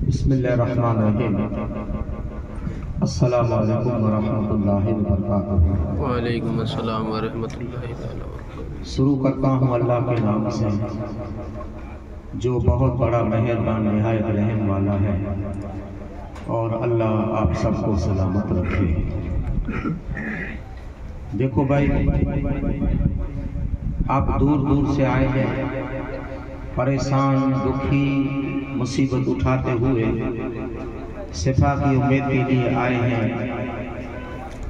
बिस्मिल्लाहिर्रहमानिर्रहीम। अस्सलामु अलैकुम वरहमतुल्लाहि वबरकातुहू। वालेकुम अस्सलाम वरहमतुल्लाहि वबरकातुहू। शुरू करता हूँ अल्लाह के नाम से जो बहुत बड़ा मेहरबान निहायत रहम वाला है, और अल्लाह आप सबको सलामत रखे। देखो भाई, आप दूर दूर से आए हैं, परेशान, दुखी, मुसीबत उठाते हुए शिफा की उम्मीद के लिए आए हैं।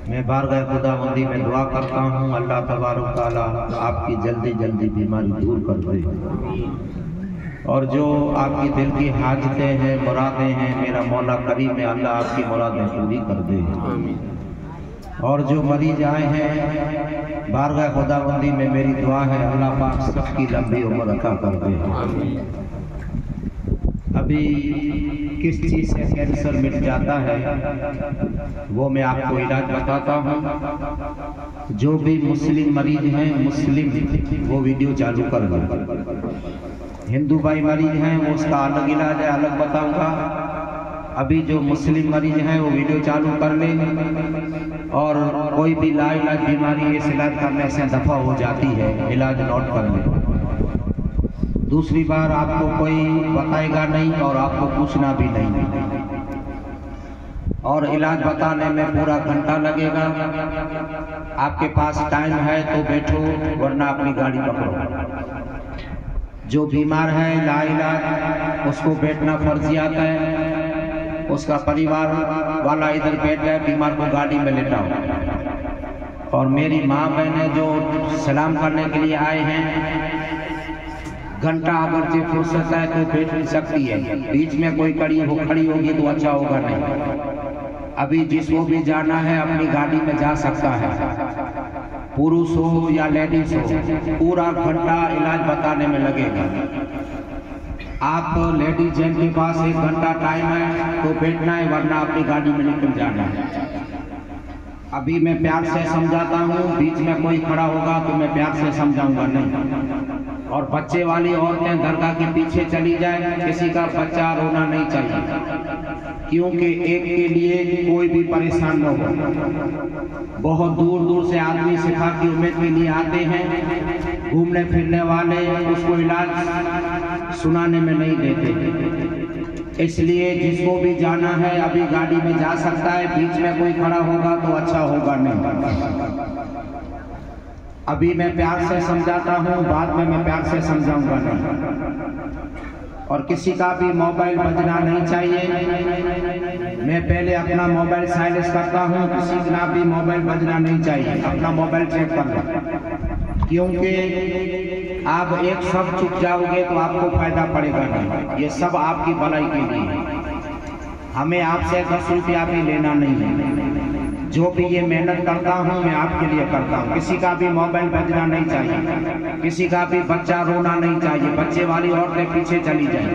मैं बारगाह खुदावंदी में दुआ करता हूँ अल्लाह तबारक तआला आपकी जल्दी जल्दी बीमारी दूर कर दे, और जो आपकी दिल की हाजतें हैं, मुरादें हैं, मेरा मौला करीम है अल्लाह आपकी मुरादें पूरी कर दे। और जो मरीज आए हैं बारगाह खुदावंदी में मेरी दुआ है अल्लाह पाक सबकी लंबी उम्र अता कर दे। अभी किस चीज़ से कैंसर मिट जाता है वो मैं आपको इलाज बताता हूँ। जो भी मुस्लिम मरीज हैं, मुस्लिम, वो वीडियो चालू कर दो। हिंदू भाई मरीज हैं वो उसका अलग इलाज है, अलग बताऊंगा। अभी जो मुस्लिम मरीज हैं वो वीडियो चालू कर लें, और कोई भी लाइलाज बीमारी इस इलाज करने से दफा हो जाती है, इलाज नोट कर लें। दूसरी बार आपको कोई बताएगा नहीं और आपको पूछना भी नहीं, और इलाज बताने में पूरा घंटा लगेगा। आपके पास टाइम है तो बैठो, वरना अपनी गाड़ी पकड़ो। जो बीमार है लाइलाज उसको बैठना फर्जियात है, उसका परिवार वाला इधर बैठ जाए, बीमार को गाड़ी में लेटाओ। और मेरी माँ बहनें जो सलाम करने के लिए आए हैं, घंटा अगर जो फुर्सत है तो बैठ भी सकती है, बीच में कोई खड़ी होगी तो अच्छा होगा नहीं। अभी जिसको भी जाना है अपनी गाड़ी में जा सकता है, पुरुष हो या लेडीज हो, पूरा घंटा इलाज बताने में लगेगा। आप लेडीज जिनके पास 1 घंटा टाइम है तो बैठना है, वरना अपनी गाड़ी में निकल जाना है। अभी मैं प्यार से समझाता हूँ, बीच में कोई खड़ा होगा तो मैं प्यार से समझाऊंगा नहीं। और बच्चे वाली औरतें दरगाह के पीछे चली जाए, किसी का बच्चा रोना नहीं चाहिए, क्योंकि एक के लिए कोई भी परेशान न हो। बहुत दूर दूर से आदमी शिफा की उम्मीद के लिए आते हैं, घूमने फिरने वाले उसको इलाज सुनाने में नहीं देते। इसलिए जिसको भी जाना है अभी गाड़ी में जा सकता है, बीच में कोई खड़ा होगा तो अच्छा होगा नहीं। अभी मैं प्यार से समझाता हूँ, बाद में मैं प्यार से समझाऊंगा नहीं। और किसी का भी मोबाइल बजना नहीं चाहिए। मैं पहले अपना मोबाइल साइलेंस करता हूँ, किसी का भी मोबाइल बजना नहीं चाहिए। अपना मोबाइल चेक कर लो, क्योंकि आप एक सब चुप जाओगे तो आपको फायदा पड़ेगा नहीं। ये सब आपकी भलाई के लिए, हमें आपसे 10 रुपया भी लेना नहीं है। जो भी ये मेहनत करता हूँ मैं आपके लिए करता हूँ। किसी का भी मोबाइल बजना नहीं चाहिए, किसी का भी बच्चा रोना नहीं चाहिए, बच्चे वाली औरतें पीछे चली जाए।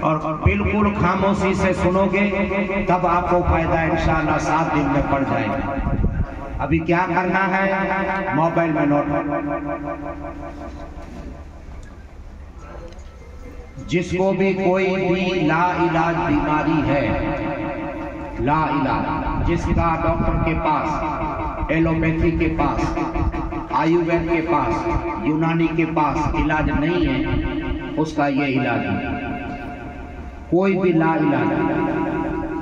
और बिल्कुल खामोशी से सुनोगे तब आपको फायदा इंशाअल्लाह 7 दिन में पड़ जाएगा। अभी क्या करना है, मोबाइल में नोट। जिसको भी कोई भी लाइलाज बीमारी है, लाइलाज, जिसका डॉक्टर के पास, एलोपैथी के पास, आयुर्वेद के पास, यूनानी के पास इलाज नहीं है, उसका ये इलाज है। कोई भी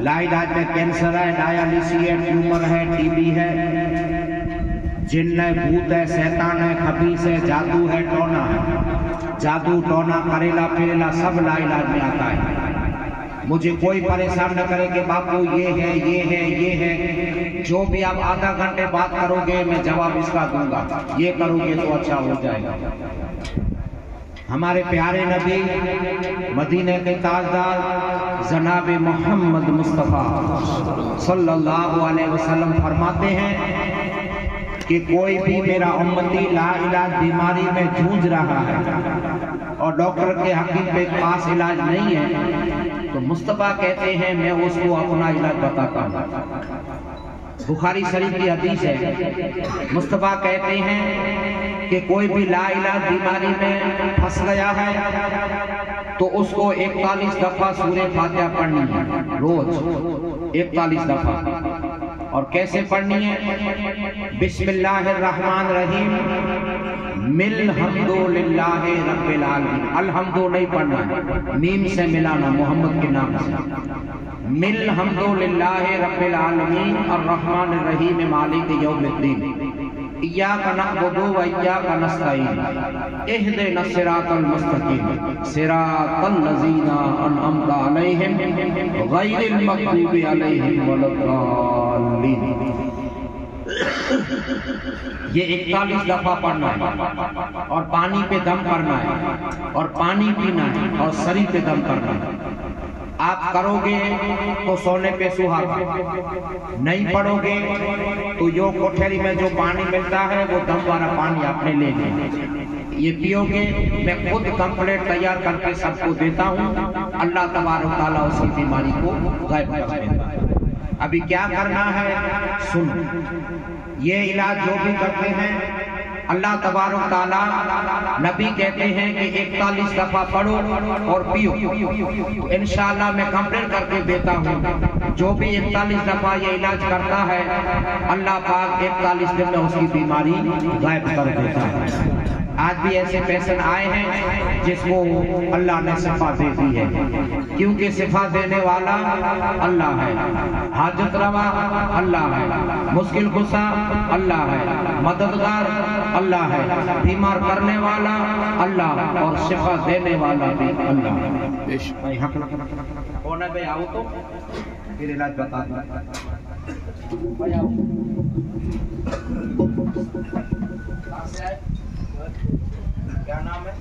लाइलाज में कैंसर है, डायलिसिस है, ट्यूमर है, टीबी है, जिन्न है, भूत है, शैतान है, खबीस है, जादू है, टोना है, जादू टोना करेला फेरेला सब लाइलाज में आता है। मुझे कोई परेशान न करे कि बापू ये है, ये है, ये है। जो भी आप आधा घंटे बात करोगे मैं जवाब इसका दूंगा, ये करोगे तो अच्छा हो जाएगा। हमारे प्यारे नबी मदीने के ताजदार जनाब मोहम्मद मुस्तफ़ा सल्लल्लाहु अलैहि वसल्लम फरमाते हैं कि कोई भी मेरा उम्मती लाइलाज बीमारी में जूझ रहा है और डॉक्टर के हकीम के पास इलाज नहीं है, तो मुस्तफ़ा कहते हैं मैं उसको अपना इलाज बताता हूँ। बुखारी शरीफ की हदीस है, मुस्तफा कहते हैं कि कोई भी लाइलाज बीमारी में फंस गया है तो उसको 41 दफा सूरे फातिहा पढ़नी है रोज, 41 दफा। और कैसे पढ़नी है? बिस्मिल्लाहिर्रहमानिर्रहीम मिल हम्दुलिल्लाहि रब्बिल आलमीन। अल्हम्दु नहीं पढ़ना है, मीम से मिलाना मोहम्मद के नाम से। मिल हम्दुलिल्लाहि रब्बिल आलमीन अर्रहमानिर रहीम मालिक यौमिद्दीन इय्याका नअबुदु व इय्याका नस्तईन इहदिना सिरातल मुस्तकीम सिरातल लज़ीना अनअमता अलैहिम गैरिल मग़दूबि अलैहिम वलद्दाल्लीन। ये 41 दफा पढ़ना है और पानी पे दम करना है और पानी पीना है और शरीर पे दम करना है। आप करोगे तो सोने पे सुहागा, नहीं पढ़ोगे तो यो कोठरी में जो पानी मिलता है वो दम वाला पानी आपने ले लेना। ये पियोगे, मैं खुद कंप्लेंट तैयार करके सबको देता हूँ, अल्लाह तबारक तआला उसकी बीमारी को गायब कर देता है। अभी क्या करना है सुनो। ये इलाज जो भी करते हैं अल्लाह तबारक तआला, नबी कहते हैं कि 41 दफा पढ़ो और पियो। इंशाअल्लाह मैं कंप्लेंट करके देता हूँ, जो भी 41 दफा ये इलाज करता है अल्लाह पाक 41 दिन में उसकी बीमारी गायब कर देता है। आज भी ऐसे पेशेंट आए हैं जिसको अल्लाह ने शिफा दे दी है, क्योंकि शिफा देने वाला अल्लाह है, हाजत रवा अल्लाह है, मुश्किल कुशा अल्लाह है, मददगार अल्लाह है, बीमार करने वाला अल्लाह और शिफा देने वाला भी अल्लाह है। कौन है भाई? आओ तो फिर इलाज बता दो। क्या नाम है?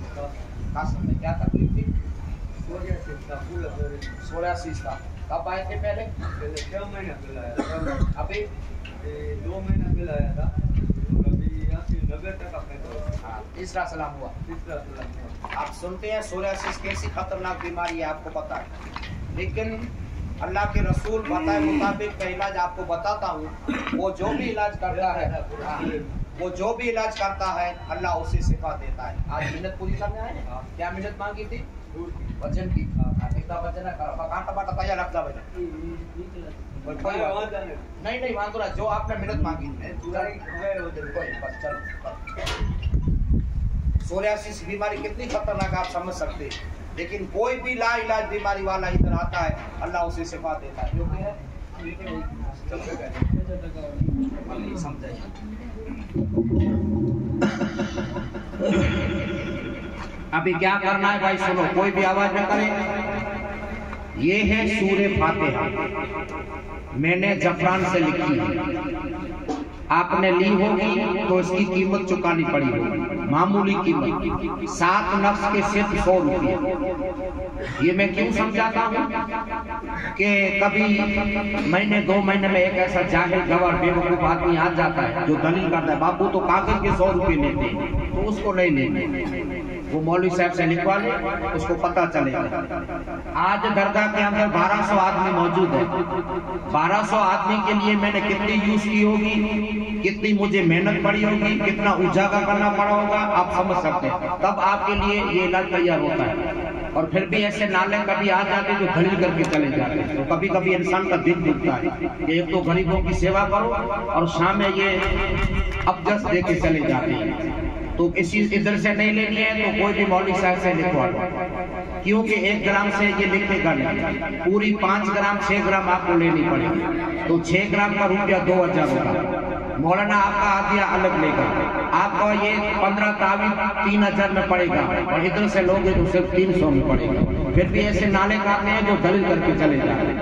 क्या तकलीफ थी? सोरियासिस का। कब आए थे? पहले 6 महीने पहले आया था। अभी 2 महीना पहले आया था। तीसरा सलाम हुआ। आप सुनते हैं सोरियासिस कैसी खतरनाक बीमारी है, आपको पता है, लेकिन अल्लाह के रसूल बताए मुताबिक का इलाज आपको बताता हूँ। वो जो भी इलाज करता है, वो जो भी इलाज करता है अल्लाह उसे शिफा देता है। आज मिन्नत पूरी करने आए हैं। क्या मिन्नत मांगी थी? वजन की। कितना वजन है? कांटा तैयार रखता वजन। नहीं वहां तो जो आपने मिन्नत मांगी सोरियासिस बीमारी कितनी खतरनाक आप समझ सकते हैं, लेकिन कोई भी ला इलाज बीमारी वाला इधर आता है अल्लाह उसे शिफा देता है। क्योंकि है अभी क्या करना है भाई सुनो, कोई भी आवाज न करे। ये है सूरे फातिहा, मैंने जफरान से लिखी है, आपने ली होगी तो इसकी कीमत चुकानी पड़ी होगी, मामूली कीमत, 7 नफ्स के सिर्फ 100 रुपये। ये मैं क्यों समझाता हूँ कि कभी महीने 2 महीने में एक ऐसा जाहिल गवार बेवकूफ आदमी आ जाता है जो दलील करता है बाबू तो कागज के 100 रुपये लेते हैं, तो उसको नहीं लेने, वो मौलवी साहब से लिखवा ले, उसको पता चलेगा। आज दरगाह के अंदर 1200 आदमी मौजूद है। 1200 आदमी के लिए मैंने कितनी यूज की होगी, कितनी मुझे मेहनत पड़ी होगी, कितना उजागर करना पड़ा होगा, आप समझ सकते हैं। तब आपके लिए ये इलाज तैयार होता है। और फिर भी ऐसे नाले कभी आ जाते जो दलील करके चले जाते, तो कभी कभी इंसान का दिल दुखता है कि एक तो गरीबों की सेवा करो और शाम में ये अबजस दे के चले जाते हैं। तो इसी इधर से नहीं लेनी है तो कोई भी मौलवी साहब से लिखवा लो, क्योंकि 1 ग्राम से ये लिखेगा नहीं, पूरी 5 ग्राम 6 ग्राम आपको लेनी पड़ेगी। तो 6 ग्राम का रुपया 2000 होगा। मौलाना आपका आदिया अलग लेगा, आपका ये 15 तावीज़ 3000 में पड़ेगा और इधर से लोगे तो सिर्फ 300 में पड़ेगा। फिर भी ऐसे नाले काटने हैं जो दलील करके चले जाते हैं,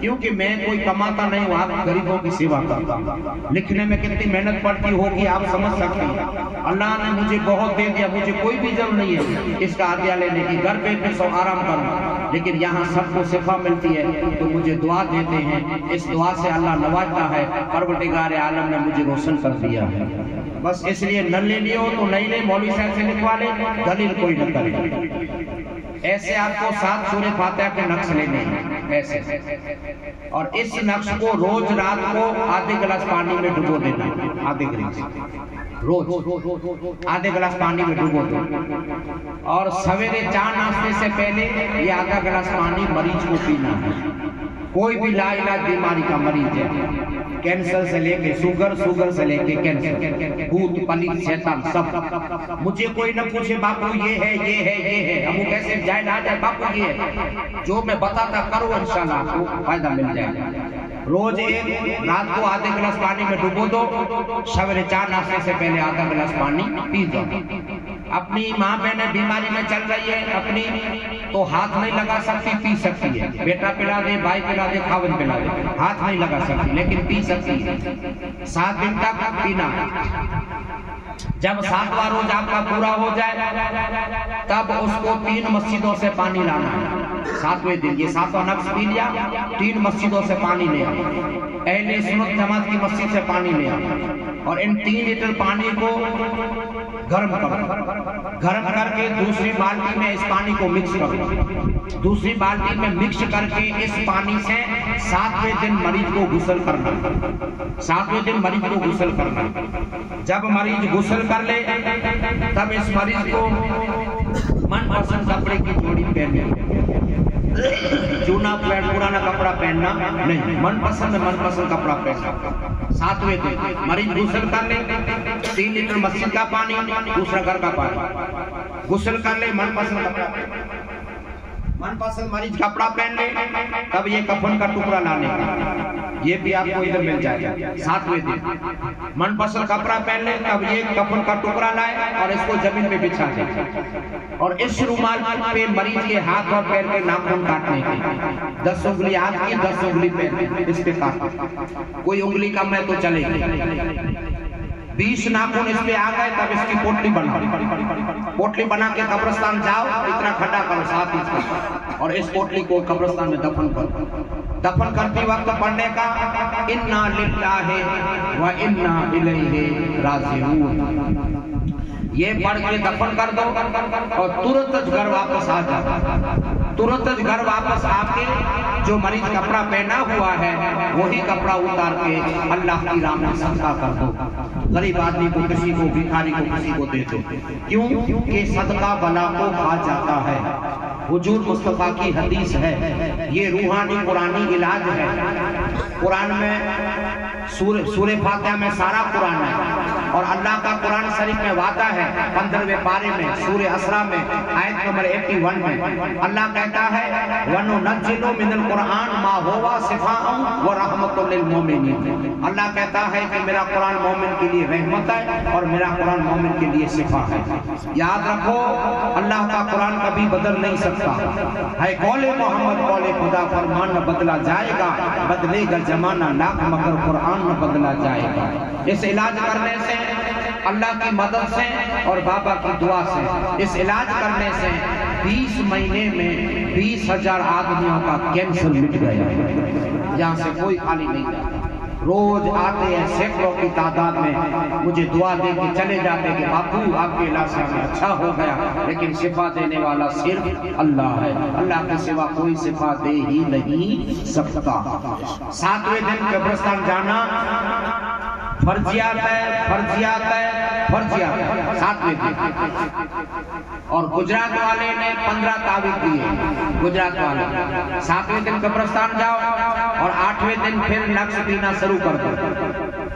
क्योंकि मैं कोई कमाता नहीं हूँ, आप गरीबों की सेवा करता हूँ। लिखने में कितनी मेहनत पड़ती होगी आप समझ सकते हैं। अल्लाह ने मुझे बहुत दे दिया, मुझे कोई भी जरूरत नहीं है इसका आदिया लेने की, घर पे सो आराम करूँ, लेकिन यहाँ सबको शिफा मिलती है तो मुझे दुआ देते हैं। इस दुआ से अल्लाह नवाजता है, परवरदिगार आलम ने मुझे रोशन कर दिया है। बस इसलिए न ले लियो तो नहीं ले, मौलवी साहब से लिखवा ले, दलील कोई न करे। ऐसे आपको 7 सूरे फातिहा के नक्श लेने हैं। ऐसे। और इस नक्श को रोज रात को आधे गिलास पानी में डुबो देना, आधे गिलास रोज आधे गिलास पानी में डुबो दो। और सवेरे चाय नाश्ते से पहले ये आधा गिलास पानी मरीज को पीना है। कोई भी लाइलाज बीमारी का मरीज है, कैंसर से लेके शुगर से लेके कैंसर, भूत पलित शैतान सब, मुझे कोई न पूछे बापू ये है, हम कैसे जाए ना जाए, बापू ये है, जो मैं बताता करो इंशाल्लाह आपको फायदा मिल जाएगा। रोज एक रात को आधे गिलास पानी में डुबो दो, सवेरे चाय नाश्ते से पहले आधा गिलास पानी पी दो। अपनी माँ बहन बीमारी में चल रही है अपनी, तो हाथ नहीं लगा सकती, पी सकती है। बेटा पिला दे, भाई पिला दे, खावन पिला दे, हाथ नहीं लगा सकती लेकिन पी सकती है। 7 दिन तक पीना। जब 7वां रोज आपका पूरा हो जाए तब उसको 3 मस्जिदों से पानी लाना है। 7वें दिन ये 7वां नक्श पी लिया, 3 मस्जिदों से पानी ले आओ, अहले सुन्नत जमात की मस्जिद से पानी ले आओ। और इन 3 लीटर पानी को गर्म करो, गर्म करके दूसरी बाल्टी में इस पानी को मिक्स करो। दूसरी बाल्टी में मिक्स करके इस पानी से 7वें दिन मरीज को गुस्ल करना, 7वें दिन मरीज को गुस्ल करना। जब मरीज गुस्ल कर ले तब इस मरीज को मनपसंद कपड़े की जोड़ी पहननी, चूना पुराना कपड़ा पहनना नहीं, मनपसंद कपड़ा पहनना। 7वें दिन मरीज गुस्ल कर ले, 3 लीटर मस्जिद का पानी, दूसरा घर का पानी, गुस्ल कर ले, मनपसंद मरीज कपड़ा पहन ले, तब ये कफन का टुकड़ा लाने का, ये भी आपको इधर मिल जाएगा। 7वें दिन मनपसंद कपड़ा पहन ले, तब ये कफन का टुकड़ा लाए और इसको जमीन पे बिछा दे। और इस रुमाल पे मरीज के हाथ और पैर के नाखून काटने के, 10 उंगली हाथ की, 10 उंगली पैर, इस पे काट, कोई उंगली कम है तो चलेगी। 20 नाखून इस पे आ गए तब इसकी पोटली बना के कब्रिस्तान जाओ, इतना खड्डा करो 7 इंच का, और इस पोटली को कब्रिस्तान में दफन करो। दफन करते वक्त पढ़ने का इन्ना लिल्लाहि व इन्ना इलैहि राजिऊन, ये पढ़ के दफन कर दो और तुरंत घर वापस आ जाओ। तुरंत घर वापस आके जो मरीज कपड़ा पहना हुआ है वही कपड़ा उतार के अल्लाह की राह में सदका कर दो। गरीब आदमी को, किसी को, भिखारी को, किसी को दे दो। क्यों? कि सदका बला को खा जाता है। हुजूर मुस्तफा की हदीस है, ये रूहानी कुरानी इलाज है। कुरान में सूरे फातिहा में सारा कुरान है, और अल्लाह का कुरान शरीफ में वादा है 15वें पारे में सूरे असरा में आयत नंबर 81 में अल्लाह कहता है वनुनज्जिलु मिनल कुरान मा हुवा शिफाअन व रहमतुल लिल मोमिनीन। अल्लाह कहता है कि मेरा कुरान मोमिन के लिए रहमत है और मेरा कुरान मोमिन के लिए शिफा है। याद रखो, अल्लाह का कुरान कभी बदल नहीं सकता है। कौले मोहम्मद कौले खुदा, फरमान न बदला जाएगा, बदलेगा जमाना लाख मगर कुरान न बदला जाएगा। इस इलाज करने से, अल्लाह की मदद से और बाबा की दुआ से, इस इलाज करने से 20 महीने में 20,000 आदमियों का कैंसर मिट गया। यहाँ से कोई खाली नहीं जाता। रोज आते हैं सैकड़ों की तादाद में, मुझे दुआ दे के चले जाते कि बापू आपके इलाज में अच्छा हो गया, लेकिन शिफा देने वाला सिर्फ अल्लाह है। अल्लाह के सिवा कोई शिफा दे ही नहीं सकता। 7वें दिन कब्रिस्तान जाना फर्जियात है, फर्जियात है, फर्जियात है। 7वें दिन। और गुजरात वाले ने 15 तावीज़ दिए। गुजरात वाले 7वें दिन कब्रिस्तान जाओ और 8वें दिन फिर नक्श पीना शुरू कर दो।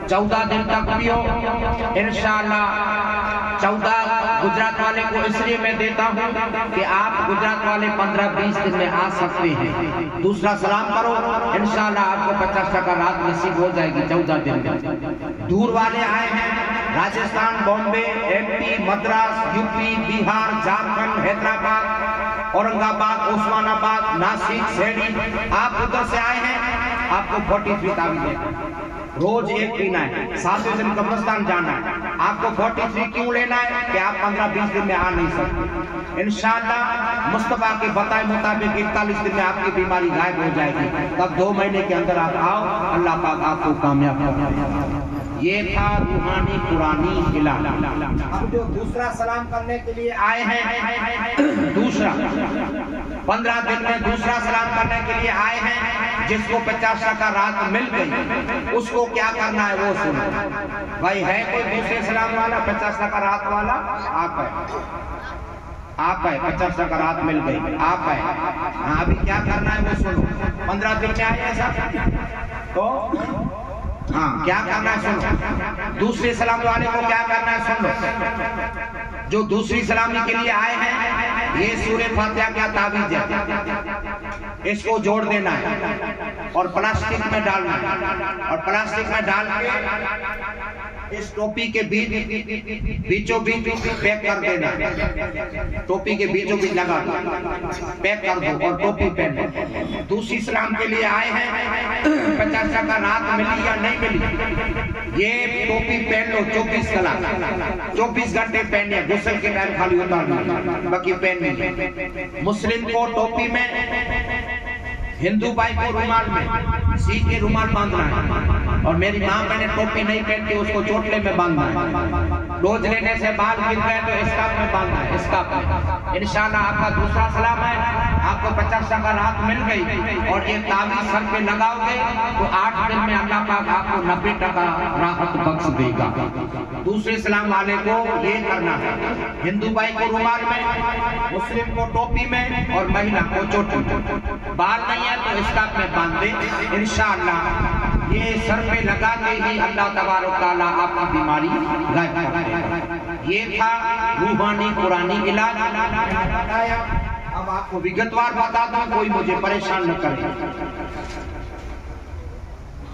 14 दिन तक पियो इंशाअल्लाह। 14 गुजरात वाले को इसलिए मैं देता हूँ कि आप गुजरात वाले 15-20 दिन में आ सकते हैं। दूसरा सलाम करो, इंशाअल्लाह आपको 50% रात नसीब हो जाएगी 14 दिन में। दूर वाले आए हैं, राजस्थान, बॉम्बे, MP, मद्रास, यूपी, बिहार, झारखंड, हैदराबाद, औरंगाबाद, उस्मानाबाद, नासिक, सेडी, आप उधर से आए हैं, आपको 43 तावीज़ है। रोज एक पीना है। 7वें दिन कब्रिस्तान जाना है। आपको 43 क्यों लेना है कि आप 15-20 दिन में आ नहीं सकते। इंशाअल्लाह मुस्तफा के बताए मुताबिक 41 दिन में आपकी बीमारी गायब हो जाएगी। तब 2 महीने के अंदर आप आओ, अल्लाह पाक आपको कामयाब करेगा। ये था रूहानी पुरानी इलाज। अब जो दूसरा सलाम करने के लिए आए हैं, दूसरा 15 दिन में दूसरा सलाम करने के लिए आए हैं, जिसको 50 टका रात मिल गई, उसको क्या करना है वो सुनो। भाई है कोई दूसरे सलाम वाला 50 टका रात वाला? आप है 50 टका रात मिल गई, आप है। हाँ, अभी क्या करना है वो सुनो। 15 दिन में आए ऐसा तो हाँ क्या करना है सुनो। दूसरे सलाम वाले को क्या करना है सुन लो। जो दूसरी सलामी के लिए आए हैं, ये सूरह फातिहा का ताबीज है, इसको जोड़ देना है और प्लास्टिक में डालना है, और प्लास्टिक में डाल के इस टोपी के बीचों बीच पैक कर देना। टोपी के बीचों बीच लगा दो, पैक कर दो और टोपी पहन लो। दूसरी सलाम के लिए आए हैं, 50 टका रात मिली या नहीं मिली, ये टोपी पहन लो 24 घंटे पहनिए। गुस्ल के टाइम खाली उतारना, बाकी पहननी। मुस्लिम को टोपी में, हिंदू भाई को रुमाल में, सिख के रुमाल बांधना है। और मेरी माँ मैंने टोपी नहीं पहन के उसको चोटले में बांधना है। डोज लेने से बाल गिर गए तो स्कार्फ में बांधना है, स्कार्फ में। इंशाल्लाह आपका दूसरा सलाम है, आपको 50 टका रात मिल गई और ये ताबीज सर पे लगाओगे तो 8 दिन में अल्लाह पाक आपको 90 टका राहत बख्श देगा। दूसरे सलाम वाले को ये करना है, हिंदू भाई को रुमाल में, मुस्लिम को टोपी में और महिला को चोटी। बाल नहीं है तो स्कार्फ में बांध दे। इंशाअल्लाह ये सर पे लगा के ही अल्लाह तबारक तआला आपकी बीमारी गायब कर देगा। ये था रूहानी पुरानी इलाज। अब आपको विगतवार बता दूं, कोई मुझे परेशान न करे।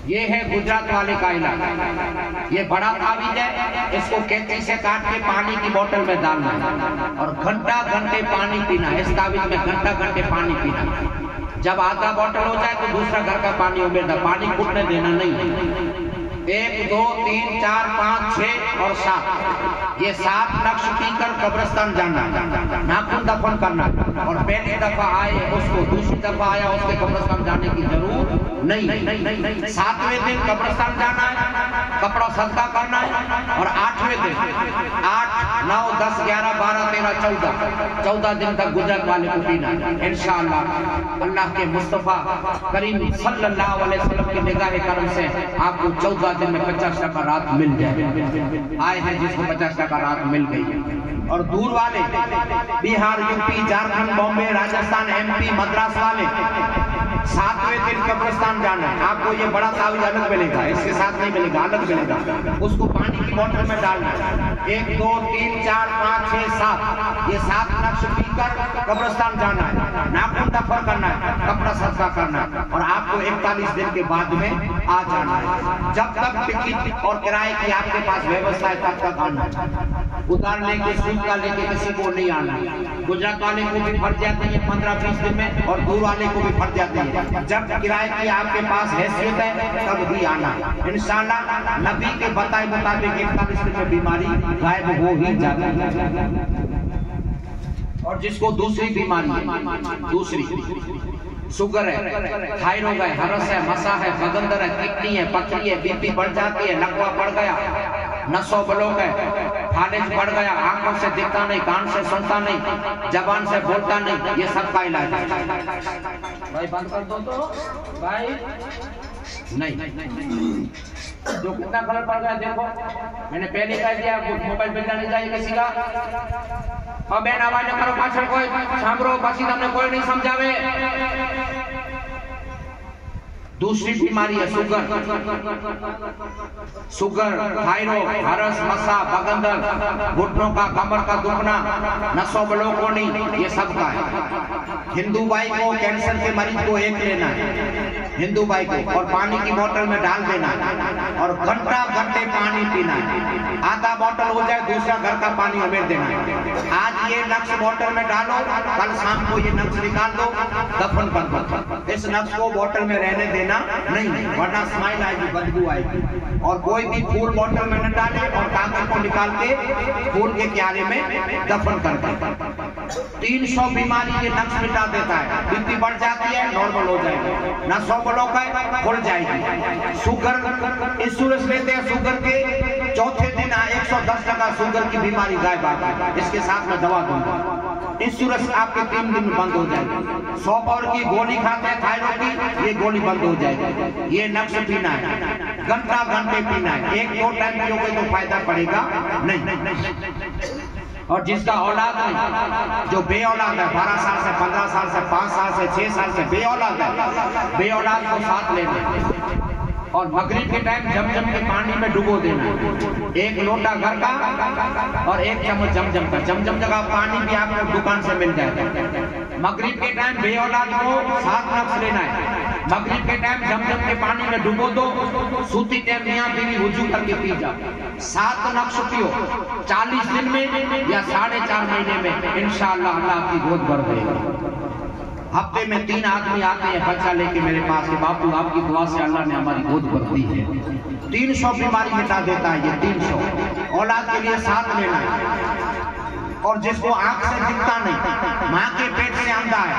ये है गुजरात वाले का इलाज। ये बड़ा ताबीज है, इसको कैंची से काट के पानी की बोतल में डालना है और घंटे पानी पीना है। इस ताबीज में घंटे पानी पीना। जब आधा बोतल हो जाए तो दूसरा घर का पानी उमेरना, पानी कूटने देना नहीं। 1 2 3 4 5 6 और 7, ये 7 नक्श पीकर कब्रिस्तान जाना, नाखून दफन करना। और पहली दफा आए उसको, दूसरी दफा आया उसके कब्रिस्तान जाने की जरूरत नहीं। 7वें दिन कब्रिस्तान जाना है, कपड़ा सदका करना है। और 8वें दिन 8 9 10 11 12 13 14 दिन तक गुजरात वाले को पीना है। इंशाअल्लाह अल्लाह के मुस्तफा करीम सल्लल्लाहु अलैहि वसल्लम की निगाह करम से आपको 14 दिन में 50 टका रात मिल जाए। आए हैं जिसको 50 टका रात मिल गई। और दूर वाले बिहार, यूपी, झारखंड, बॉम्बे, राजस्थान, MP, मद्रास वाले 7वें दिन कब्रिस्तान जाना है। आपको ये बड़ा ताबीज अलग मिलेगा, इसके साथ नहीं मिलेगा, अलग मिलेगा। उसको पानी की बोतल में डालना है। 1 2 3 4 5 6 7, ये 7 नक्श पीकर कब्रिस्तान जाना है, नाखून दफन करना है, कपड़ा सदका करना है। और आपको 41 दिन के बाद में आ जाना है। जब तक टिकट और किराए की आपके पास व्यवस्था है तब तक आना है। उधार लेके, सूद का लेके किसी को नहीं आना। गुजरात वाले को भी फट जाते हैं 15-20 दिन में, और दूर वाले को भी फट जाते हैं। जब किराए की आपके पास हैसियत है तब ही आना। इंशाअल्लाह नबी के बताए मुताबिक 41 दिन में बीमारी गायब हो ही जाती है। और जिसको दूसरी बीमारी है, दूसरी शुगर है, थायराइड है, हरस है, मसा है, बगंदर है, किडनी है, पथरी है, BP बढ़ जाती है, लकवा बढ़ गया, नसों ब्लॉक है, फालिज बढ़ गया, आंखों से दिखता नहीं, कान से सुनता नहीं, जबान से बोलता नहीं, ये सब का इलाज है। भाई बंद कर दो तो भाई नहीं। जो कितना कलर पड़ गया देखो, मैंने पहले कह दिया मोबाइल पे जाने चाहिए किसी का। और बेन आवाज करो, पाछळ कोई सांभळो, પછી તમને કોઈ नहीं समझावे। दूसरी बीमारी है शुगर, थायराइड, हरस, मसा, बगंदर, घुटनों का, कमर का दुखना, नसों ब्लॉक होनी, ये सब का है। हिंदू भाई को, कैंसर के मरीज को एक लेना है, हिंदू भाई को, और पानी की बोतल में डाल देना है और घंटे पानी पीना है। आधा बोतल हो जाए दूसरा घर का पानी उमेर देना है। आज ये नक्श बोतल में डालो, कल शाम को ये नक्श निकाल दो, दफन कर दो। इस नक्श को बोतल में रहने देना नहीं, वरना स्माइल आएगी, बदबू आएगी। और कोई भी फूल बोतल में न डाले और कागज को निकाल के फूल के क्यारे में दफन कर दे। 300 बीमारी ये नक्श मिटा देता है। बीपी बढ़ जाती है, नॉर्मल हो जाएगी। नसों ब्लॉक है, खुल जाएगी। शुगर इंश्योरेंस लेते हैं, शुगर के चौथे दिन 110% शुगर की बीमारी गायब आ गई। इसके साथ में दवा दूंगा, इंश्योरेंस आपके 3 दिन में बंद हो जाएगी। 100 पावर की गोली खाते हैं थायराइड की, ये गोली बंद हो जाएगी। ये नक्श पीना है, घंटा घंटे पीना है। 1-2 टाइम पियोगे तो फायदा पड़ेगा नहीं। और जिसका औलाद नहीं, जो बे औलाद है, 12 साल से 15 साल से 5 साल से 6 साल से बे औलाद है, बे औलाद को साथ लेना और मगरिब के टाइम जमजम के पानी में डुबो देना। 1 लोटा घर का और 1 चम्मच जमजम का। जमजम जगह पानी भी आपको दुकान से मिल जाएगा। मगरिब के टाइम बे औलाद को 7 नक्श लेना है। मगरिब के टाइम जमजम के पानी में डुबो दो, सूती टाइम मियां बीवी वुजू करके पी जाओ। 7 नक्श पियो 40 दिन में या 4.5 महीने में, इंशाअल्लाह अल्लाह आपकी गोद भर देगा। हफ्ते में 3 आदमी आते हैं बच्चा लेके मेरे पास के, बापू आपकी दुआ से अल्लाह ने हमारी गोद भर दी है। 300 बीमारी मिटा देता है ये 300। औलाद के लिए 7 लेना है। और जिसको आंख से दिखता नहीं, माँ के पेट से अंधा है,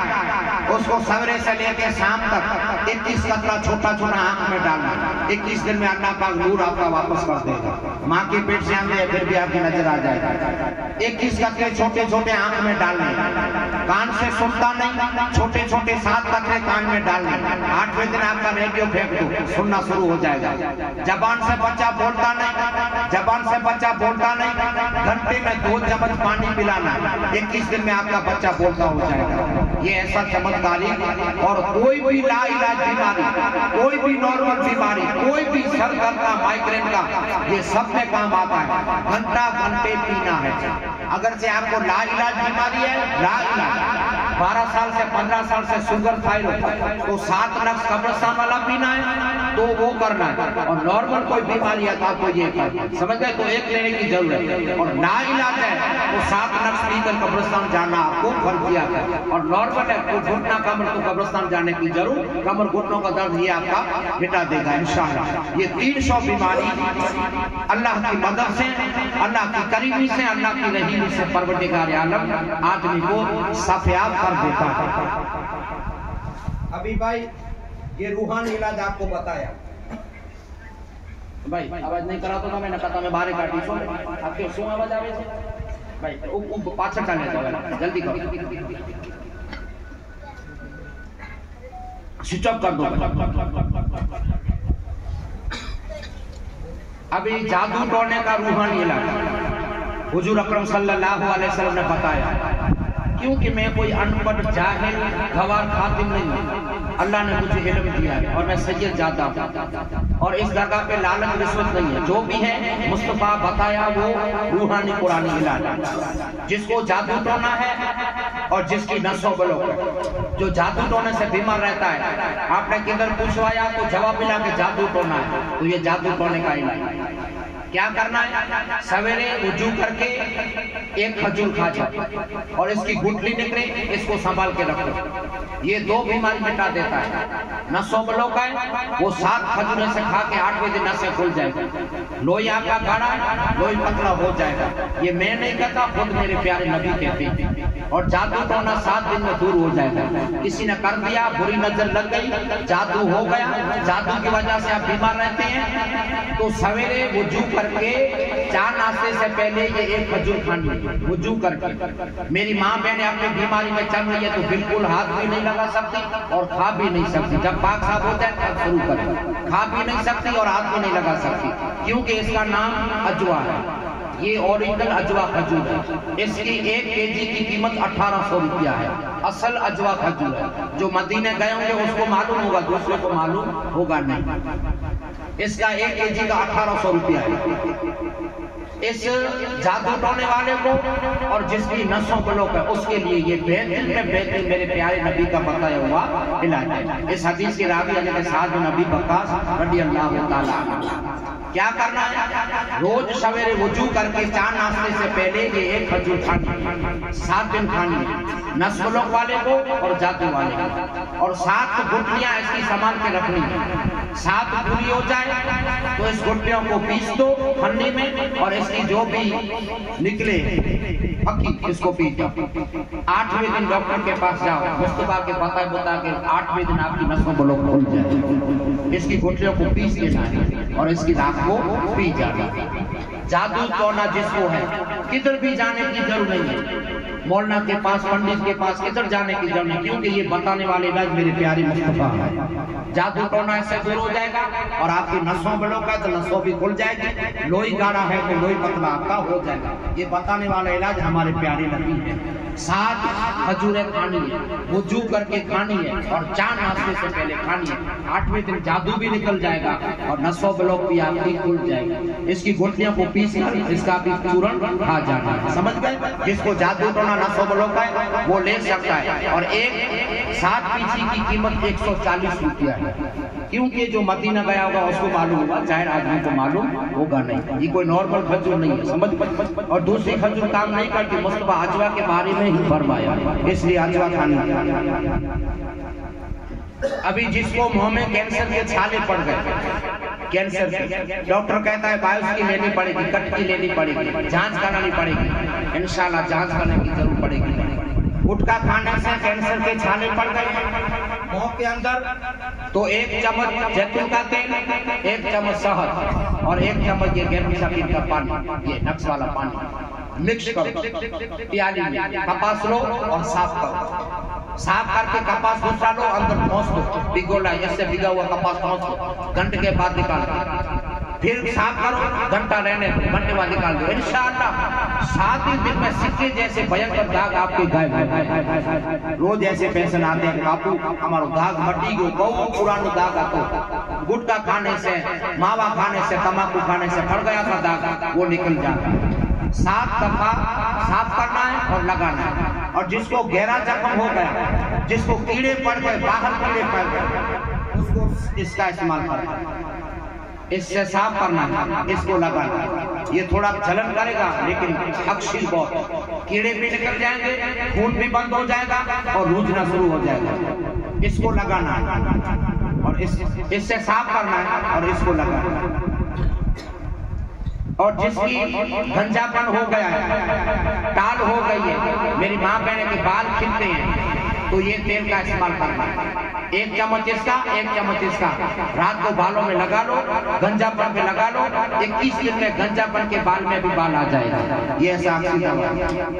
उसको सवेरे से लेके शाम तक 21 कतरा छोटा छोटा आंख में डालना। 21 दिन में अल्लाह पाक नूर आपका वापस कर देगा। माँ के पेट से अंधे फिर भी आपकी नजर आ जाएगा। 21 कतरे छोटे छोटे आंख में डालने। कान से सुनता नहीं, छोटे छोटे 7 कतरे कान में डालने। 8वें दिन आपका रेडियो फेंक दो, सुनना शुरू हो जाएगा। जबान से बच्चा बोलता नहीं, जबान से बच्चा बोलता नहीं, घंटे में 2 चम्मच पानी पिलाना। 21 दिन में आपका बच्चा बोलता हो जाएगा। ये ऐसा चमत्कारी। और कोई भी लाइलाज बीमारी, कोई भी नॉर्मल बीमारी, कोई भी सर दर्द का, माइग्रेन का, ये सब में काम आता है। घंटा घंटे पीना है। अगर से आपको लाइलाज बीमारी है, लाइलाज 12 साल से 15 साल से शुगर थायराइड, तो 7 नक्श कब्रिस्तान वाला पीना है तो वो करना है। और नॉर्मल कोई बीमारी है तो आपको ये करना, समझ गए? तो 1 लेने की जरूरत है। और लाइलाज है तो 7 नक्श पीकर कब्रिस्तान जाना आपको फर्ज किया है। और नॉर्मल है तो घुटना कमर, तो कब्रिस्तान जाने की जरूर, कमर घुटनों का दर्द ये आपका मिटा देगा इंशाअल्लाह। ये 300 बीमारी अल्लाह की मदद से, अल्लाह की करीमी से, अल्लाह की रहीमी से परवरदिगार आलम आदमी को सफयाब कर देता है। अभी भाई ये रूहानी इलाज आपको बताया भाई, आवाज नहीं करा तो मैंने कहा मैं बाहर काटी सो आपके सो आवाज आवे छे भाई, पाछળ ચાલે जाओ, जल्दी करो, स्विच ऑफ कर दो। अभी जादू टोने का रूहानी इलाज हुजूर अकरम सल्लल्लाहु अलैहि वसल्लम ने बताया। क्योंकि मैं कोई अनपढ़ जाहिल गवार खातिम नहीं हूँ, अल्लाह ने मुझे इल्म दिया है और मैं सैयद जाता हूँ। और इस जगह पे लालच रिश्वत नहीं है। जो भी है मुस्तफा बताया वो रूहानी कुरानी इलाज। जिसको जादू टोना है और जिसकी नसों ब्लॉक, जो जादू टोने से बीमार रहता है, आपने किधर पूछवाया तो जवाब मिला कि जादू टोना है, तो ये जादू टोने का इलाज क्या करना है? सवेरे वुजू करके 1 खजूर खा जाओ और इसकी गुठली निकले, इसको संभाल के रखो। ये 2 बीमारी मिटा देता है। नसों ब्लॉक है वो 7 खजूर से खा के 8वें दिन नसें खुल जाएगी। लोही आपका गाढ़ा है, लोही पतला हो जाएगा। ये मैं नहीं कहता, खुद मेरे प्यारे नबी कहते हैं। और जादू टोना 7 दिन में दूर हो जाएगा। किसी ने कर दिया, बुरी नजर लग गई, जादू हो गया, जादू की वजह से आप बीमार रहते हैं, तो सवेरे वुजू करके चार नाश्ते से पहले ये 1 खजूर खानी है, वुजू करके। मेरी माँ बहनें अपनी बीमारी में चल रही है तो बिल्कुल हाथ भी नहीं लगा सकती और खा भी नहीं सकती। जब पाक साफ हो जाए तब शुरू करें। खा भी नहीं सकती और हाथ भी नहीं लगा सकती, क्योंकि इसका नाम अजवा है। ये ओरिजिनल अजवा खजूर है। इसकी 1 केजी की कीमत 1800 रुपया है। असल अजवा खजूर है। जो मदीने गए होंगे उसको मालूम होगा, दूसरे को मालूम होगा नहीं। इसका 1 केजी का 1800 रुपया है। इस जादू टोने वाले को और जिसकी नसों ब्लॉक है उसके लिए ये बेहतरीन मेरे प्यारे नबी का बताया हुआ इलाज है। इस हदीस के रावी हज़रत साद बिन नबी वक्कास रज़ियल्लाहु ताला अन्हु क्या करना है? रोज सवेरे वुजू करके 4 नाश्ते से पहले ये 1 खजूर खानी, 7 दिन खानी है। नस ब्लॉक वाले को और जादू वाले को। और 7 गुठलियां इसकी संभाल के रखनी है। 7 पूरी हो जाए तो इस गुठलियों को पीस दो खन्नी में, और इसकी जो भी निकले फकी इसको पी जाओ। 8वें दिन डॉक्टर के पास जाओ, मुस्तफा के बता के 8वें दिन आपकी नसों ब्लॉक खुल जाए। इसकी गुठलियों को पीस लेना है और इसकी राख को पी जाना। जादू टोना जिसको है किधर भी जाने की जरूरत नहीं है, मौलाना के पास, पंडित के पास किधर जाने की जरूरत नहीं, क्योंकि ये बताने वाले इलाज मेरे प्यारे मुस्तफा है। जादू टोना इससे दूर हो जाएगा और आपकी नसों ब्लॉक है तो नसों भी खुल जाएगी, लोही गाढ़ा है तो लोही पतला आपका हो जाएगा। ये बताने वाला इलाज हमारे प्यारे नबी है। 7 खजूरें खानी है, वुजू करके खानी है और 4 नाश्ते से पहले खानी है। 8वें दिन जादू भी निकल जाएगा और नसों ब्लॉक भी आपकी खुल जाएगी। इसकी गुठलियों को पीस कर इसका भी चूर्ण खा जाना है, समझ गए। जिसको जादू टोना नसों ब्लॉक है वो ले सकता है। और एक 7 पीछी की कीमत 140 रुपया है, क्योंकि जो मदीना गया होगा उसको मालूम होगा, जाहिर आदमी को मालूम होगा नहीं। ये कोई नॉर्मल खजूर नहीं है, समझ। और दूसरी खजूर काम नहीं करती, मुस्तफा अजवा के बारे में ही फरमाया, इसलिए अजवा खानी। अभी जिसको मुंह में कैंसर के छाले पड़ गए, कैंसर के, डॉक्टर कहता है बायोप्सी लेनी पड़ेगी, कट की लेनी पड़ेगी, जांच करानी पड़ेगी, इंशाल्लाह जांच करने की जरूरत पड़ेगी। गुटखा खाने से कैंसर के छाले पड़ गए मुंह के अंदर तो 1 चम्मच जैतून का तेल, 1 चम्मच शहद और 1 चम्मच ये गैर शकीर का पानी, ये नक्स वाला पानी मिक्स करो, प्याली में कपास लो और साफ करो। साफ करके कपास दूसरा लो, अंदर पहुंच दो, भिगोला इससे भिगा हुआ कपास पहुंच दो, घंटे के बाद निकाल दो। फिर साफ करो, घंटा रहने दो, घंटे बाद निकाल दो। इंशाअल्लाह 7 दिन में सिक्के जैसे भयंकर दाग आपके गायब हो। रोज ऐसे पेशेंट आते हैं, बापू हमारा दाग मटी गयो, बहुत पुराना दाग आतो, गुटखा खाने से, मावा खाने से, तंबाकू खाने से पड़ गया था दाग, वो निकल जाता। 7 दफा साफ करना है और लगाना है। और जिसको गहरा जख्म हो गया, जिसको कीड़े पड़ गए, बाहर कीड़े पड़ गए, उसको इसका इस्तेमाल करना है, इससे साफ करना है, इसको लगाना है। ये थोड़ा जलन करेगा लेकिन अक्षी बहुत, कीड़े भी निकल जाएंगे, खून भी बंद हो जाएगा और रूजना शुरू हो जाएगा। इसको लगाना है और इससे साफ करना है और इसको लगाना है। और जिसकी गंजापन हो गया है, टाल हो गई है, मेरी माँ बहने के बाल खिलते हैं, तो ये तेल का इस्तेमाल करना है। 1 चम्मच इसका, 1 चम्मच इसका, रात को बालों में लगा लो, गंजापन में लगा लो। 21 दिन में गंजापन के बाल में भी बाल आ जाएगा। ये ऐसा दवा।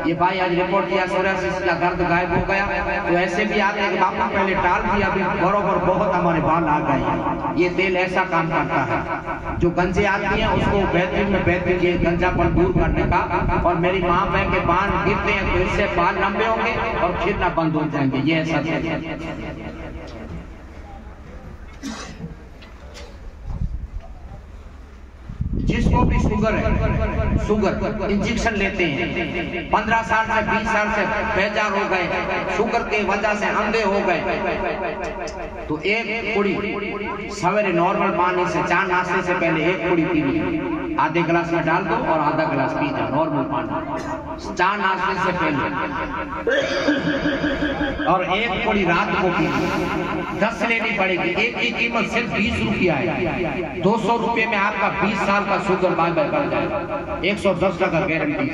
ये भाई आज रिपोर्ट किया सोरियासिस का दर्द गायब हो गया, तो ऐसे भी आते हैं बापू पहले टाल दिया, अभी बरोबर बहुत हमारे बाल आ गए। ये तेल ऐसा काम करता है। जो गंजे आती हैं उसको बेहतरीन में बेहतरीन ये गंजापन दूर करने का। और मेरी माँ बहन के बाल गिरते हैं तो इससे बाल लंबे होंगे और खिलना बंद हो जाएंगे। ये ऐसा है। जिसको भी शुगर है, शुगर इंजेक्शन लेते हैं, 15 साल से 20 साल से बेजार हो गए, शुगर की वजह से अंधे हो गए, तो 1 पुड़ी सवेरे नॉर्मल पानी से 4 नाश्ते से पहले 1 पुड़ी पीनी, आधे गिलास में डाल दो और आधा गिलास पी जाओ नॉर्मल पानी 4 नाश्ते से पहले। और 1 पुड़ी रात को पीनी, 10 लेनी पड़ेगी। एक की कीमत सिर्फ 20 रुपया है। 200 रुपये में आपका 20 साल का शुगर बाय बाय कर जाएगा। 110 टका गारंटी।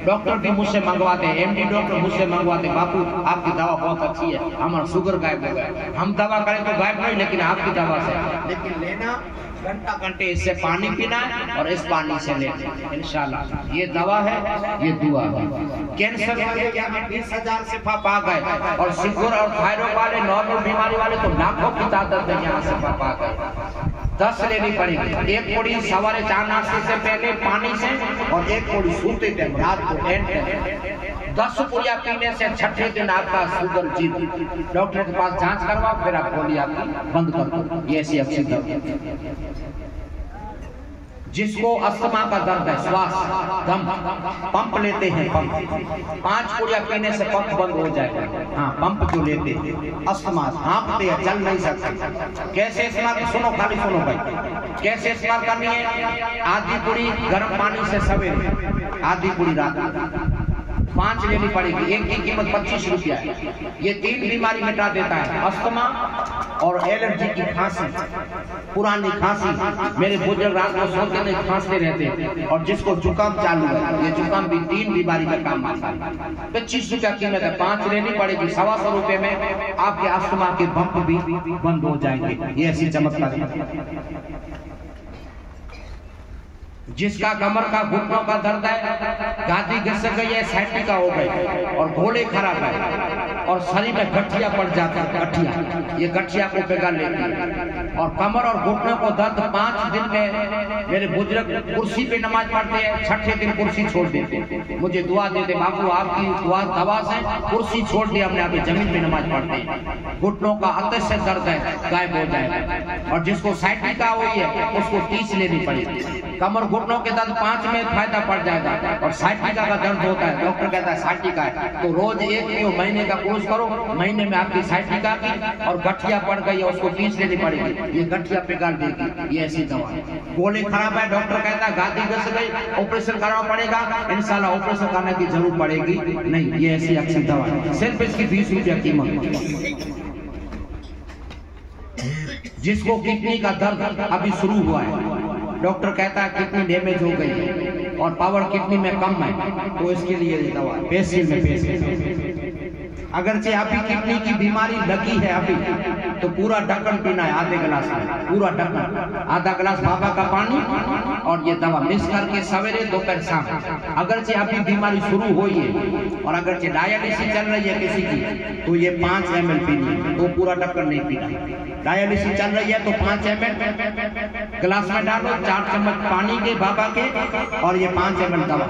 डॉक्टर भी मुझसे मंगवाते हैं, एमडी डॉक्टर मुझसे मंगवाते, बापू आपकी दवा बहुत अच्छी है, हमारा शुगर गायब हो गया। हम दवा करें तो गायब नहीं, लेकिन आपकी दवा से, लेकिन लेना घंटा घंटे इससे पानी पीना है और इस पानी से लेना इंशाल्लाह। ये दवा है, ये दुआ है। कैंसर वाले यहाँ 20,000 शिफा पा गए और शुगर और थायराइड वाले, नॉर्मल बीमारी वाले तो लाखों की तादाद में यहाँ शिफा पा गए। 10 लेनी पड़ेगी। 1 पुड़ी सवारे 4 नाश्ते से पहले पानी से और 1 पुड़ी सोते टाइम रात को एंड टाइम। 10 पुड़िया पीने से 6ठे दिन आपका शुगर जीत। डॉक्टर के पास जांच करवाओ, फिर आप गोली आपकी बंद कर दो। ये ऐसी अच्छी दवा। जिसको अस्थमा का दर्द है, श्वास दम पंप लेते हैं, पंप 5 पुड़िया पीने से पंप बंद हो जाएगा। हाँ, पंप जो लेते हैं, अस्थमा हाँफते हैं, चल नहीं सकते। कैसे इस्तेमाल, सुनो खाली सुनो भाई, कैसे इस्तेमाल करनी है। आधी पुड़ी गर्म पानी से सवेरे, आधी पुड़ी रात 5 लेनी पड़ेगी। 1 की कीमत 25 रुपया है। ये 3 बीमारी मिटा देता है, अस्थमा और एलर्जी की खांसी। पुरानी खांसी, मेरे बुजुर्ग रात को सोते नहीं खांसते रहते। और जिसको जुकाम चालू है, ये जुकाम भी 3 बीमारी में काम आता है। 25 रुपया कीमत है, 5 लेनी पड़ेगी। 125 रुपये में आपके अस्थमा के बम्प भी बंद हो जाएंगे। ये ऐसी चमत्कार है। जिसका कमर का घुटनों का दर्द है, गादी घिस गई है, साइटिका हो गई और घोड़े खराब है और शरीर में गठिया पड़ जाता है, गठिया, ये गठिया को पिघल लेती है। और कमर और घुटनों को दर्द 5 दिन में मेरे बुजुर्ग कुर्सी पे नमाज पढ़ते हैं, 6ठे दिन कुर्सी छोड़ देते। मुझे दुआ देते, बाबू आपकी दुआ दवा से कुर्सी छोड़ दी हमने, अभी जमीन पे नमाज पढ़ते हैं। घुटनों का अतिशय दर्द है, गायब हो जाएगा। और जिसको साइटिका हुई है उसको 30 लेनी पड़ेगी। कमर घुटनों के दर्द 5 में फायदा पड़ जाएगा। और साइटिका का दर्द होता है, डॉक्टर कहता है साइटिका है, तो रोज 1 महीने का कोर्स करो, महीने में आपकी साइटिका की और गठिया पड़ गई है उसको 30 लेनी पड़ेगी। ये गठिया पिघल देगी, ये ऐसी दवा है। गोले खराब है, डॉक्टर कहता है गादी घिस गई, ऑपरेशन कराना पड़ेगा। इंशाल्लाह ऑपरेशन करने की जरूरत पड़ेगी नहीं, ये ऐसी अच्छी दवा है। सिर्फ इसकी 20 रुपया कीमत। जिसको किडनी का दर्द अभी शुरू हुआ है, डॉक्टर कहता है किडनी डैमेज हो गई है और पावर किडनी में कम है, तो इसके लिए दवा पेशिल में पेशिल। अगरचे आपकी किडनी की बीमारी लगी है अभी, तो पूरा ढक्कन पीना है, आधे गिलास में पूरा ढक्कन, आधा गिलास बाबा का पानी और ये दवा मिक्स करके सवेरे दोपहर शाम। अगरचे आपकी बीमारी शुरू हुई है और अगरचे डायलिसिस चल रही है किसी की, तो ये 5 ml पीनी है, तो पूरा ढक्कन नहीं पीना। डायलिसिस चल रही है तो 5 ml गिलास में डालो, 4 चम्मच पानी के बाबा के और ये 5 ml दवा,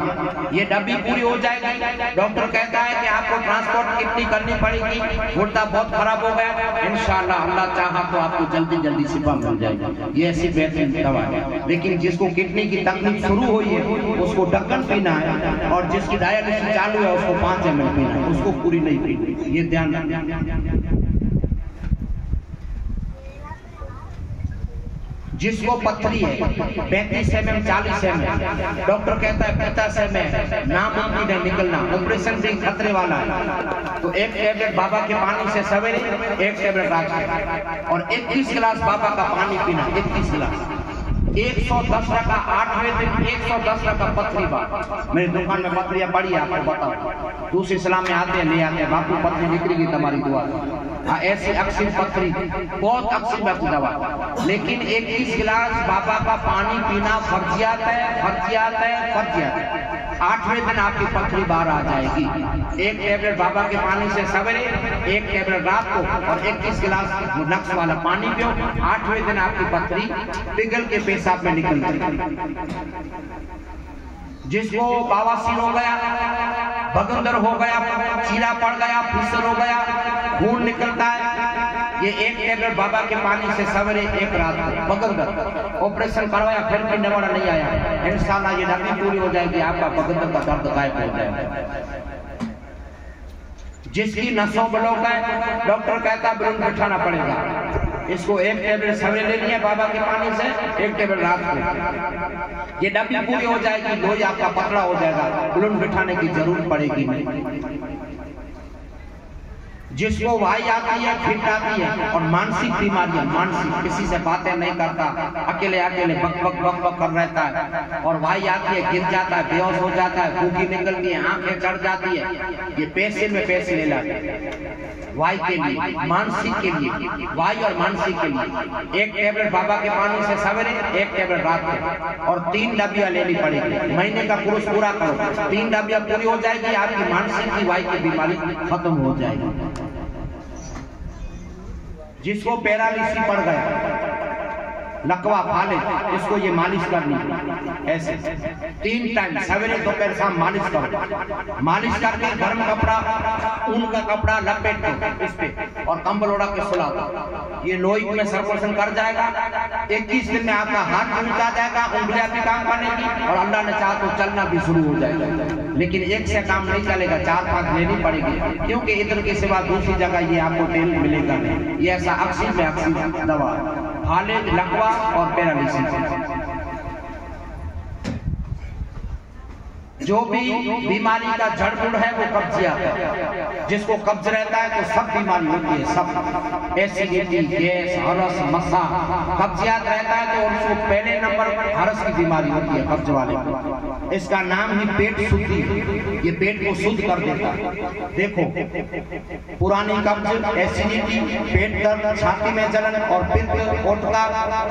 ये डब्बी पूरी हो जाएगी। डॉक्टर कहता है कि आपको ट्रांसपोर्ट कितनी करनी पड़ेगी, गुर्दा बहुत खराब हो गया, इंशाल्लाह अल्लाह चाहा तो आपको जल्दी जल्दी शिफा मिल जाएगी। ये ऐसी बेहतरीन दवा है। लेकिन जिसको किडनी की तकलीफ शुरू हुई है उसको ढक्कन पीना है, और जिसकी डायलिसिस चालू है उसको 5 ml पीना है, उसको पूरी नहीं पीनी। ये ध्यान रखना। जिसको पथरी है 35 mm 40 mm, डॉक्टर कहता है 50 mm नामुमकिन है निकलना, ऑपरेशन भी खतरे वाला है, तो 1 टेबलेट बाबा के पानी से सवेरे, 1 टेबलेट रात में, और 21 गिलास बाबा का पानी पीना, 21 गिलास। 110 टका 8वें दिन 110 टका पथरी बात। मेरी दुकान में पथरियां पड़ी है, आपको बताओ, दूसरे इस्लाम में आते हैं ले आते हैं, बापू पथरी निकलेगी तुम्हारी दुआ। हाँ, ऐसी अक्सर पथरी बहुत अक्सर में दवा। लेकिन 21 गिलास बाबा का पानी पीना फर्जियात है, फर्जियात है, फर्जियात है। 8वें दिन आपकी पथरी बाहर आ जाएगी। 1 टेबलेट बाबा के पानी से सवेरे, 1 टेबलेट रात को, और 21 गिलास नक्स वाला पानी पियो। 8वें दिन आपकी पथरी पिघल के पेशाब में निकल जाएगी। जिसको बवासीर हो गया, बगंदर हो गया, चीरा पड़ गया, फिसर हो गया, खून निकलता है, ये 1 टेबलेट बाबा के पानी से सवेरे, 1 रात को। बगंदर ऑपरेशन करवाया फिर भी निवारण नहीं आया, इंशाल्लाह ये नबी पूरी हो जाएगी, आपका बगंदर का दर्द गायब हो जाएगा। जिसकी नसों ब्लॉक है, डॉक्टर कहता है ब्लून बिठाना पड़ेगा, इसको 1 टेबलेट सवेरे लेनी है बाबा के पानी से, 1 टेबलेट रात को। ये डब्बी पूरी हो जाएगी, लोही आपका पतला हो जाएगा, ब्लून बिठाने की जरूरत पड़ेगी नहीं। जिसको वाई आती है, फिट आती है, और मानसिक बीमारियां, मानसिक, किसी से बातें नहीं करता, अकेले अकेले बक बक बक बक कर रहता है, और वाई आती है, गिर जाता है, बेहोश हो जाता है, फूकी निकलती है, आंखें चढ़ जाती है, ये पैसे में पैसे ले लाते हैं। वाई के लिए, मानसिक के लिए, वाई और मानसिक के लिए 1 टेबलेट बाबा के पानी से सवेरे, 1 टेबलेट रात को, और 3 डब्बियां लेनी पड़ेगी। महीने का कोर्स पूरा करो, 3 डब्बियां पूरी हो जाएगी, आपकी मानसिक की वाई की बीमारी खत्म हो जाएगी। जिसको पैरालिसिस पड़ गया, लकवा फाले, इसको ये मालिश करनी है, ऐसे 3 टाइम सवेरे दोपहर शाम मालिश करो। मालिश करके गर्म कपड़ा, ऊन का कपड़ा लपेट दो इस पे, और कंबल ओढ़ा के सुला दो, ये लोही में सर्कुलेशन कर जाएगा। 21 दिन में आपका हाथ खुल जाएगा, उंगलियां भी काम बनेगी, और अल्लाह ने चाहा तो चलना भी शुरू हो जाएगा। लेकिन एक से काम नहीं चलेगा, 4-5 लेनी पड़ेगी, क्योंकि इधर के सिवा दूसरी जगह ये आपको तेल मिलेगा नहीं। ये ऐसा अक्सर में अक्सर दवा, फाले, लकवा और पैरालिसिस। जो भी बीमारी का जड़ मूल है वो कब्जियत है। जिसको कब्ज रहता है तो सब बीमारी होती है, सब एसिडिटी, गैस, हरस, मसा। कब्जियत रहता है तो उसको पहले नंबर हरस की बीमारी होती है कब्ज वाले को। इसका नाम ही पेट शुद्धि, ये पेट को शुद्ध कर देता है। देखो पुरानी कब्ज, एसिडिटी, पेट दर्द, छाती में जलन और पित्त, ओटका,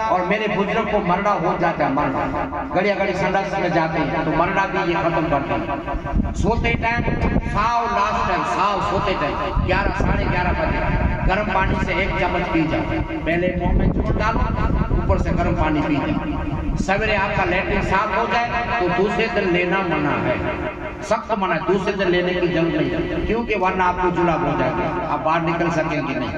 और मेरे बुजुर्ग को मरना हो जाता है, मरना घड़िया घड़ी संडास में जाते हैं तो मरना भी ये खत्म करते हैं। सोते time Sao, last time Sao, सोते टाइम 11 साढ़े 11 बजे गर्म पानी से 1 चम्मच पी जाओ। पहले मुंह में चूर डालो, ऊपर से गर्म पानी पी जाओ। सवेरे आपका लैट्रिन साफ हो जाए तो दूसरे दिन लेना मना है, सख्त मना है। दूसरे दिन लेने की जरूरत नहीं, क्योंकि वरना आपको जुलाब हो जाएगा, आप बाहर निकल सकेंगे नहीं।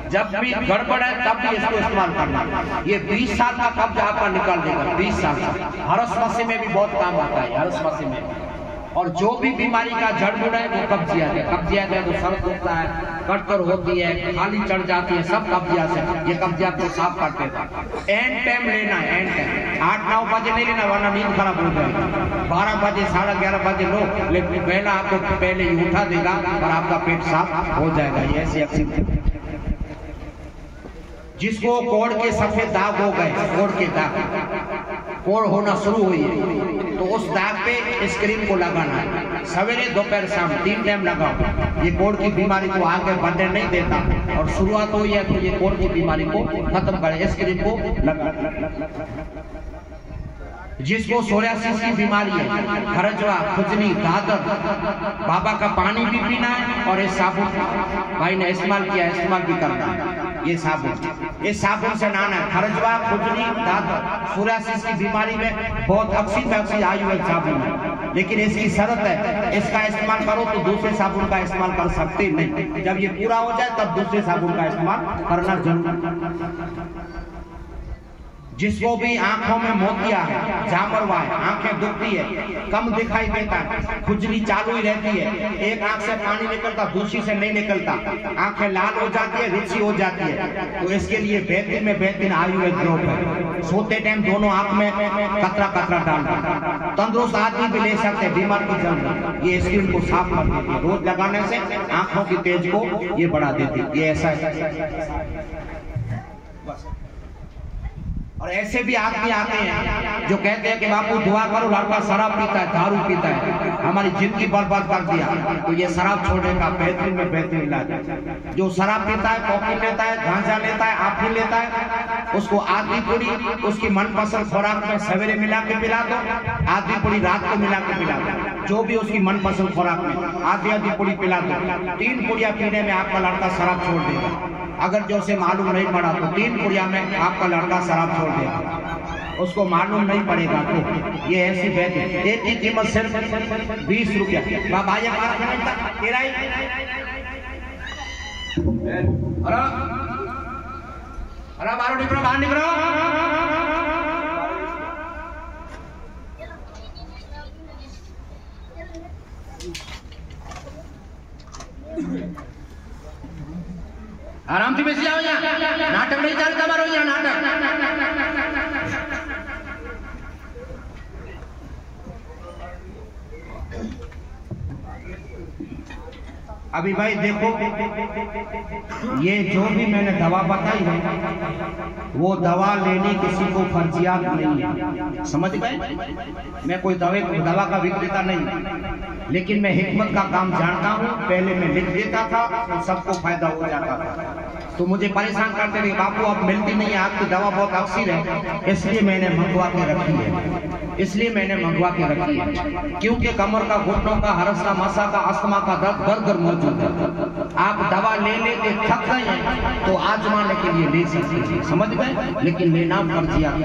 जब भी गड़बड़ है तब भी इसको इस्तेमाल करना। ये 20 साल का कब्ज आपका निकाल देगा, 20 साल का। हरस मसी में भी बहुत काम आता है, हरस मसी में। और जो भी बीमारी का जड़ मूल है वो कब्जियत है। कब्जियत है तो सर दुखता है, कटकर होती है, खाली चढ़ जाती है, सब कब्जियत से। ये कब्जियत को साफ करते थे। एंड टाइम लेना है, एंड टाइम 8-9 बजे नहीं लेना, वरना नींद खराब हो जाएगी। 12 बजे, साढ़े 11 बजे लो, लेकिन पहला आपको पहले ही उठा देगा और आपका पेट साफ हो जाएगा। ये ऐसी अक्सर जिसको कोढ़ के सफेद दाग हो गए, कोढ़ के दाग, कोढ़ होना शुरू हुई है, तो उस दाग पे इस क्रीम को लगाना है। सवेरे, दोपहर, शाम 3 टाइम लगाओ। ये कोढ़ की बीमारी को आगे बढ़ने नहीं देता, और शुरुआत हुई है तो ये कोढ़ की बीमारी को खत्म करे। इस क्रीम को लगा। जिसको सोरियासिस की बीमारी है, खरजवा, खुजली, दादर, बाबा का पानी भी पीना है, और ये साबुन भाई ने इस्तेमाल किया, इस्तेमाल भी करना है। ये साबुन से नहाना है। खरजवा, खुजली, दादर, सोरियासिस की बीमारी में बहुत अच्छी आयुर्वेद साबुन है, लेकिन इसकी शर्त है, इसका इस्तेमाल करो तो दूसरे साबुन का इस्तेमाल कर सकते नहीं। जब ये पूरा हो जाए तब दूसरे साबुन का इस्तेमाल करना जरूर। जिसको भी आंखों में मोतिया है, जामरवा है, आंखें दुखती है, कम दिखाई देता है, खुजली चालू ही रहती है, एक आंख से पानी निकलता, दूसरी से नहीं निकलता, आंखें लाल हो जाती है, रुचि हो जाती है, तो इसके लिए बेहतरीन आयुर्वेद ड्रॉप है। सोते टाइम दोनों आंख में कतरा कतरा डालना। तंदुरुस्त आदमी भी ले सकते हैं, बीमार की जरूरत। ये स्किन को साफ कर देती है, रोज लगाने से आंखों की तेज को ये बढ़ा देती है। ये ऐसा है। और ऐसे भी आदमी आते हैं जो कहते हैं कि बापू दुआ करो, लड़का शराब पीता है, दारू पीता है, हमारी जिंदगी बर्बाद कर दिया। तो ये शराब छोड़ने का बेहतरीन में बेहतरीन इलाज है। जो शराब पीता है, कॉफी लेता है, गांजा लेता है, आफी लेता है, उसको आधी पूरी उसकी मनपसंद खुराक में सवेरे मिला के पिला दो, आधी पूरी रात को मिला के पिला दो। जो भी उसकी मनपसंद खुराक में आधी पूरी पिला दो। 3 पुड़िया पीने में आपका लड़का शराब छोड़ देगा। अगर जो उसे मालूम नहीं पड़ा तो 3 पुड़िया में आपका लड़का शराब छोड़ देगा। उसको मालूम नहीं पड़ेगा तो ये ऐसी बात है। एक की कीमत सिर्फ 20 रुपया। भाई अरे बाहर निकलो, बाहर निकलो। आराम से बेसी आओ, यहाँ नाटक नहीं चलता, मारो यहाँ नाटक। अभी भाई देखो, ये जो भी मैंने दवा बताई है वो दवा लेनी किसी को फर्जियात नहीं है, समझ गए? मैं कोई दवा का विक्रेता नहीं, लेकिन मैं हिकमत का काम जानता हूँ। पहले मैं लिख देता था तो सबको फायदा हो जाता था, तो मुझे परेशान करते रहे, बापू अब मिलती नहीं है, आपकी दवा बहुत अक्सर है, इसलिए मैंने मंगवा के रखी है, क्योंकि कमर का, घुटनों का, हरस का, मसा का, अस्थमा का दर्द मौजूद है। आप दवा ले लेके थक गए हैं तो आजमाने के लिए ले सकते हैं, समझ गए? लेकिन लेना फर्जियात।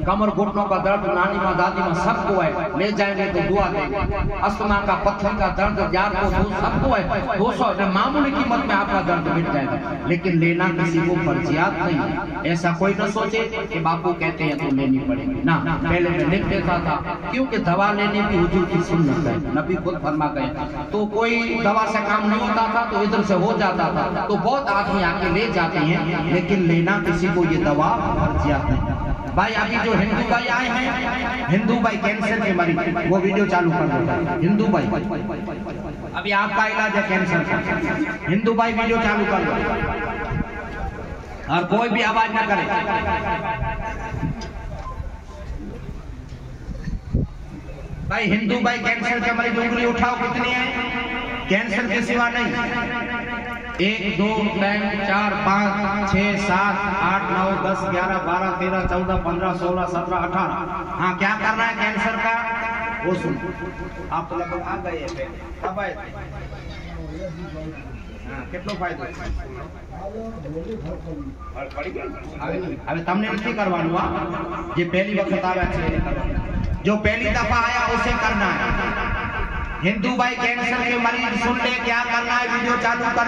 कमर घुटनों का दर्द नानी माँ दादी माँ सबको है, ले जाएंगे तो दुआ देंगे। अस्थमा का, पत्थर का दर्द यार को सबको है, 200 मामूली कीमत में आपका दर्द मिट जाएगा, लेकिन लेना किसी को फर्जियात नहीं। ऐसा कोई न सोचे कि बापू कहते हैं तो लेनी पड़ेगी ना। पहले मैं लिख देता था, क्योंकि दवा लेने भी हुजूर की सुन्नत है, नबी खुद फरमा गए। तो कोई दवा से काम नहीं होता था तो इधर से हो जाता था, तो बहुत आदमी आके ले जाते हैं, लेकिन लेना किसी को ये दवा फर्जियात नहीं। भाई अभी जो हिंदू भाई आए हैं, हिंदू भाई कैंसर के मरीज, वो वीडियो चालू कर दो। हिंदू भाई अभी आपका इलाज है कैंसर का, हिंदू भाई वीडियो चालू कर दो और कोई भी आवाज ना करे। भाई हिंदू भाई कैंसर के मरीज उंगली उठाओ, कितनी है? कैंसर के सिवा नहीं। 1 2 3 4 5 6 7 8 9 10 11 12 13 14 15 16 17 18। हाँ, क्या करना है कैंसर का वो सुनो। आप लगभग आ गए हैं, कब आए? કેટલો ફાયદો? હવે તમને નથી કરવાનું, જે પહેલી વખત આવ્યા છે એને કરવાનું। जो पहली दफा आया उसे करना है। हिंदू भाई कैंसर के मरीज सुन ले, क्या करना है? वीडियो चालू कर।